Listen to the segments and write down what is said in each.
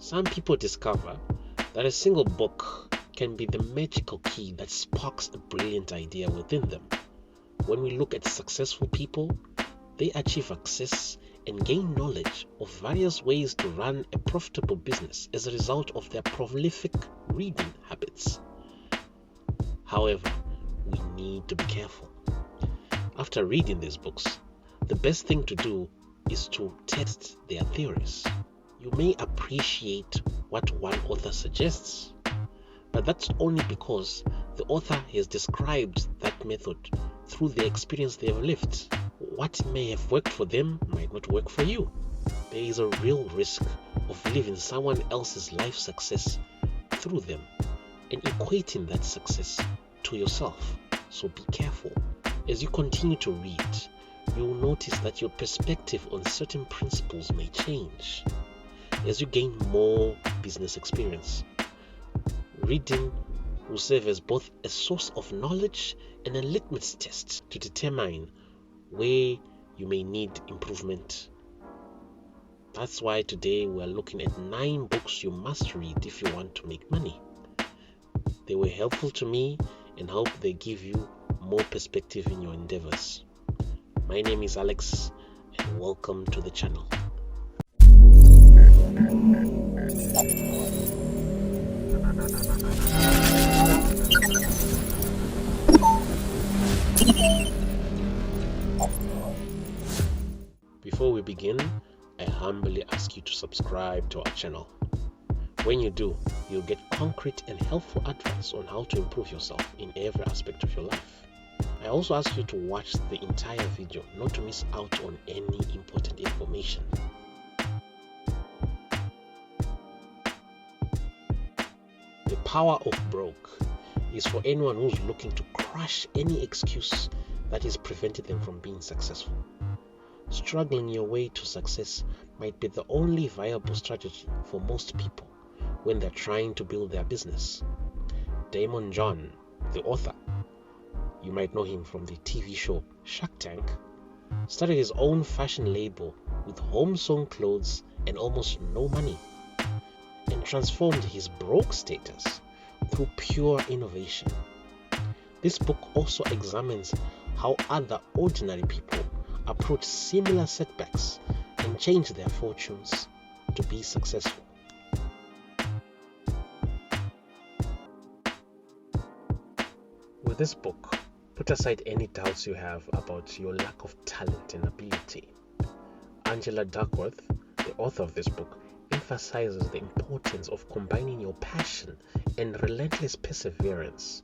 Some people discover that a single book can be the magical key that sparks a brilliant idea within them. When we look at successful people, they achieve success and gain knowledge of various ways to run a profitable business as a result of their prolific reading habits. However, we need to be careful. After reading these books, the best thing to do is to test their theories. You may appreciate what one author suggests, but that's only because the author has described that method through the experience they have lived. What may have worked for them might not work for you. There is a real risk of living someone else's life success through them and equating that success to yourself. So be careful. As you continue to read, you will notice that your perspective on certain principles may change. As you gain more business experience, reading will serve as both a source of knowledge and a litmus test to determine where you may need improvement. That's why today we are looking at 9 books you must read if you want to make money. They were helpful to me and hope they give you more perspective in your endeavors. My name is Alex and welcome to the channel. Before we begin, I humbly ask you to subscribe to our channel. When you do, you'll get concrete and helpful advice on how to improve yourself in every aspect of your life. I also ask you to watch the entire video not to miss out on any important information. The power of broke is for anyone who's looking to crush any excuse that is preventing them from being successful. Struggling your way to success might be the only viable strategy for most people when they're trying to build their business. Damon John, the author, you might know him from the TV show Shark Tank, started his own fashion label with home-sewn clothes and almost no money, and transformed his broke status through pure innovation. This book also examines how other ordinary people approach similar setbacks and change their fortunes to be successful. With this book, put aside any doubts you have about your lack of talent and ability. Angela Duckworth, the author of this book, emphasizes the importance of combining your passion and relentless perseverance,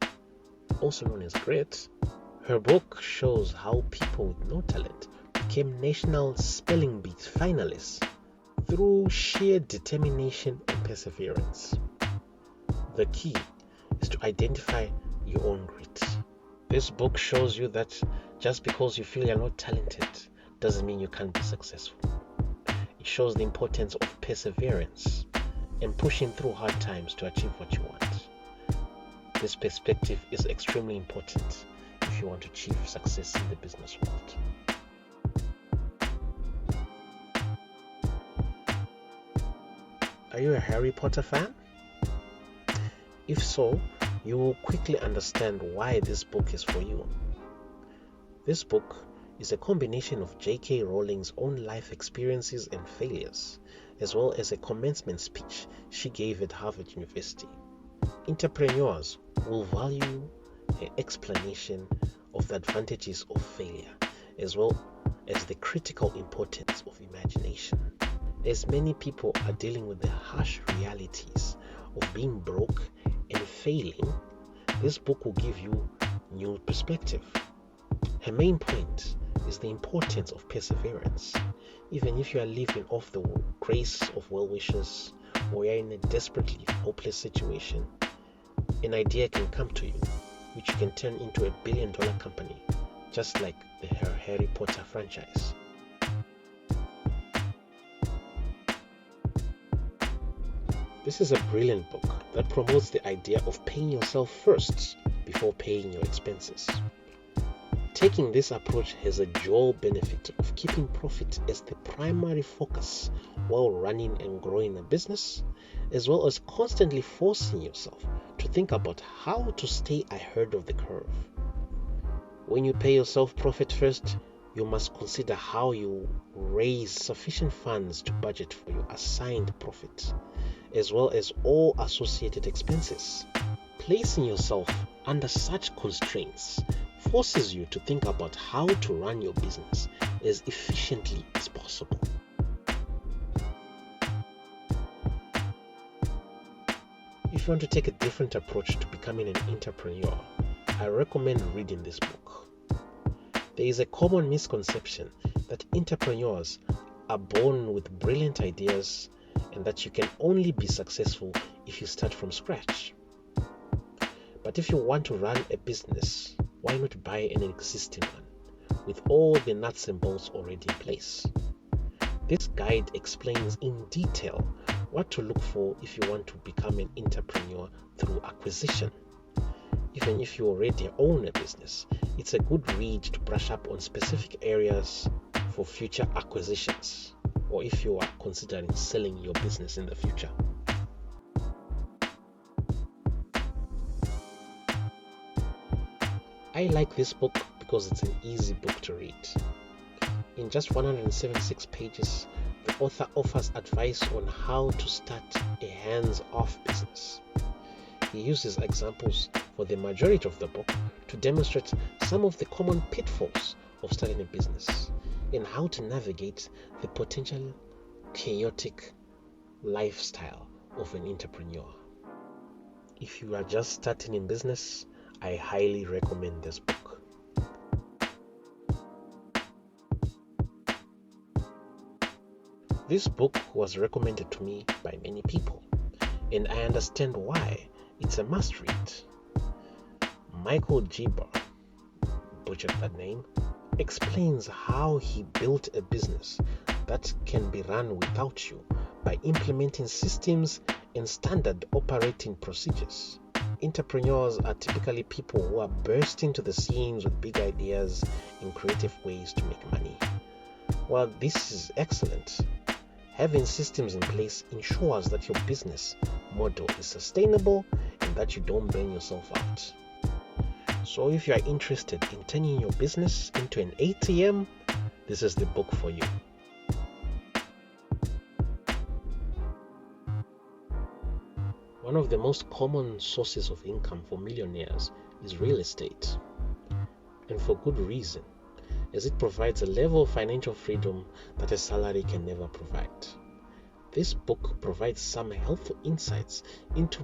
also known as grit. Her book shows how people with no talent became national spelling bee finalists through sheer determination and perseverance. The key is to identify your own grit. This book shows you that just because you feel you're not talented doesn't mean you can't be successful. It shows the importance of perseverance and pushing through hard times to achieve what you want. This perspective is extremely important if you want to achieve success in the business world. Are you a Harry Potter fan? If so, you will quickly understand why this book is for you. This book is a combination of J.K. Rowling's own life experiences and failures, as well as a commencement speech she gave at Harvard University. Entrepreneurs will value an explanation of the advantages of failure, as well as the critical importance of imagination. As many people are dealing with the harsh realities of being broke and failing, this book will give you new perspective. Her main point is the importance of perseverance. Even if you are living off the grace of well-wishers or you are in a desperately hopeless situation, an idea can come to you which you can turn into a billion-dollar company, just like the Harry Potter franchise. This is a brilliant book that promotes the idea of paying yourself first before paying your expenses. Taking this approach has a dual benefit of keeping profit as the primary focus while running and growing a business, as well as constantly forcing yourself to think about how to stay ahead of the curve. When you pay yourself profit first, you must consider how you raise sufficient funds to budget for your assigned profit, as well as all associated expenses. Placing yourself under such constraints forces you to think about how to run your business as efficiently as possible. If you want to take a different approach to becoming an entrepreneur, I recommend reading this book. There is a common misconception that entrepreneurs are born with brilliant ideas and that you can only be successful if you start from scratch. But if you want to run a business, why not buy an existing one with all the nuts and bolts already in place? This guide explains in detail what to look for if you want to become an entrepreneur through acquisition. Even if you already own a business, it's a good read to brush up on specific areas for future acquisitions, or if you are considering selling your business in the future. I like this book because it's an easy book to read. In just 176 pages, the author offers advice on how to start a hands-off business. He uses examples for the majority of the book to demonstrate some of the common pitfalls of starting a business and how to navigate the potential chaotic lifestyle of an entrepreneur. If you are just starting in business, I highly recommend this book. This book was recommended to me by many people, and I understand why it's a must-read. Michael Giber, butchered that name, explains how he built a business that can be run without you by implementing systems and standard operating procedures. Entrepreneurs are typically people who are bursting to the scenes with big ideas and creative ways to make money. While this is excellent, having systems in place ensures that your business model is sustainable and that you don't burn yourself out. So if you are interested in turning your business into an ATM, this is the book for you. One of the most common sources of income for millionaires is real estate, and for good reason, as it provides a level of financial freedom that a salary can never provide. This book provides some helpful insights into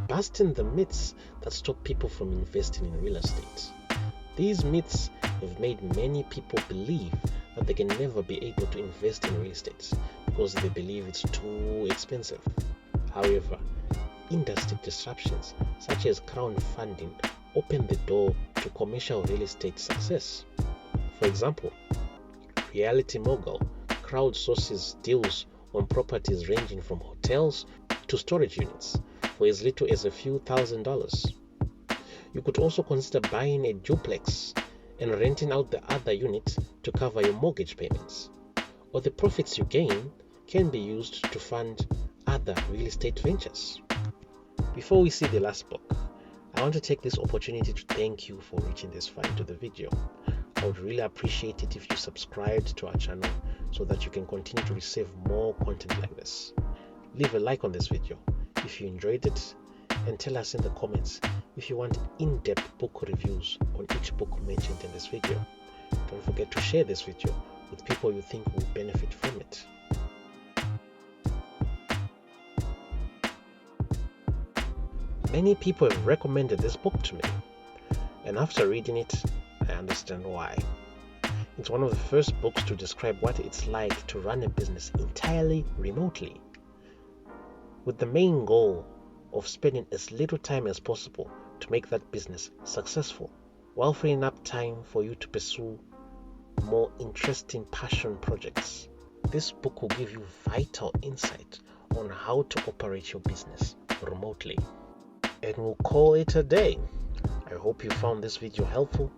busting the myths that stop people from investing in real estate. These myths have made many people believe that they can never be able to invest in real estate because they believe it's too expensive. However, industry disruptions such as crowdfunding open the door to commercial real estate success. For example, Reality Mogul crowdsources deals on properties ranging from hotels to storage units for as little as a few $1,000s. You could also consider buying a duplex and renting out the other unit to cover your mortgage payments, or the profits you gain can be used to fund other real estate ventures. Before we see the last book, I want to take this opportunity to thank you for reaching this far into the video. I would really appreciate it if you subscribed to our channel so that you can continue to receive more content like this. Leave a like on this video if you enjoyed it, and tell us in the comments if you want in-depth book reviews on each book mentioned in this video. Don't forget to share this video with people you think will benefit from it. Many people have recommended this book to me, and after reading it, I understand why. It's one of the first books to describe what it's like to run a business entirely remotely, with the main goal of spending as little time as possible to make that business successful, while freeing up time for you to pursue more interesting passion projects. This book will give you vital insight on how to operate your business remotely. And we'll call it a day. I hope you found this video helpful,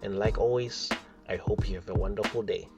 And like always, I hope you have a wonderful day.